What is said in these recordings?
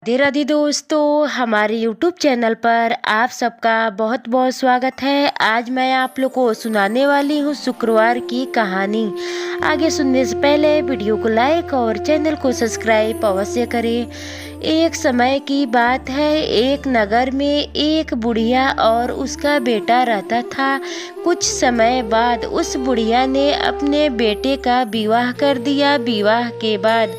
राधे राधे दोस्तों, हमारे YouTube channel पर आप सबका बहुत बहुत स्वागत है। आज मैं आप लोग को सुनाने वाली हूँ शुक्रवार की कहानी। आगे सुनने से पहले वीडियो को लाइक और चैनल को सब्सक्राइब अवश्य करें। एक समय की बात है, एक नगर में एक बुढ़िया और उसका बेटा रहता था। कुछ समय बाद उस बुढ़िया ने अपने बेटे का विवाह कर दिया। विवाह के बाद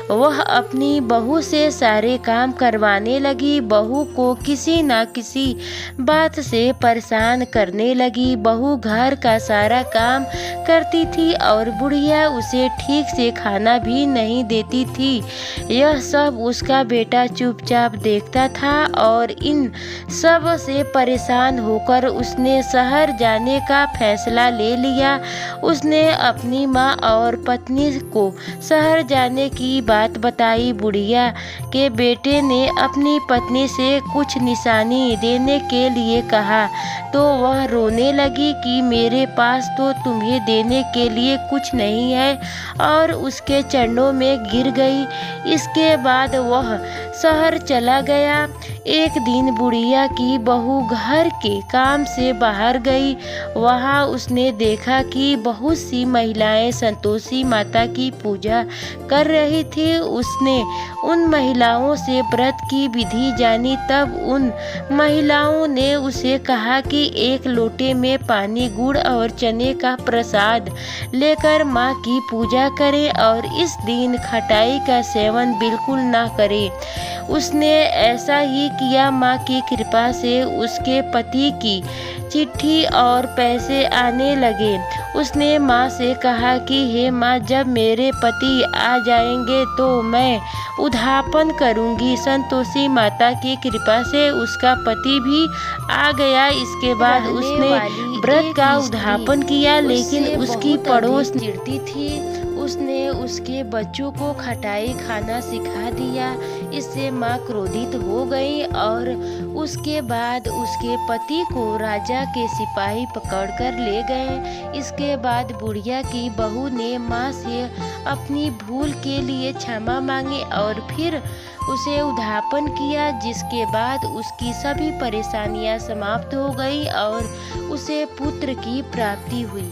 वह अपनी बहू से सारे काम करवाने लगी। बहू को किसी न किसी बात से परेशान करने लगी। बहू घर का सारा काम करती थी और बुढ़िया उसे ठीक से खाना भी नहीं देती थी। यह सब उसका बेटा चुपचाप देखता था और इन सब से परेशान होकर उसने शहर जाने का फैसला ले लिया। उसने अपनी माँ और पत्नी को शहर जाने की बात बताई। बुढ़िया के बेटे ने अपनी पत्नी से कुछ निशानी देने के लिए कहा तो वह रोने लगी कि मेरे पास तो तुम्हें देने के लिए कुछ नहीं है, और उसके चरणों में गिर गई। इसके बाद वह शहर चला गया। एक दिन बुढ़िया की बहू घर के काम से बाहर गई। वहाँ उसने देखा कि बहुत सी महिलाएं संतोषी माता की पूजा कर रही थी। उसने उन महिलाओं से व्रत की विधि जानी। तब उन महिलाओं ने उसे कहा कि एक लोटे में पानी, गुड़ और चने का प्रसाद लेकर माँ की पूजा करें और इस दिन खटाई का सेवन बिल्कुल ना करें। उसने ऐसा ही किया। माँ की कृपा से उसके पति की चिट्ठी और पैसे आने लगे। उसने माँ से कहा कि हे माँ, जब मेरे पति आ जाएंगे तो मैं उद्यापन करूँगी। संतोषी माता की कृपा से उसका पति भी आ गया। इसके बाद उसने व्रत का उद्यापन किया, लेकिन उसकी पड़ोस चिढ़ती थी। उसने उसके बच्चों को खटाई खाना सिखा दिया। इससे माँ क्रोधित हो गई और उसके बाद उसके पति को राजा के सिपाही पकड़कर ले गए। इसके बाद बुढ़िया की बहू ने माँ से अपनी भूल के लिए क्षमा मांगी और फिर उसे उद्यापन किया, जिसके बाद उसकी सभी परेशानियां समाप्त हो गई और उसे पुत्र की प्राप्ति हुई।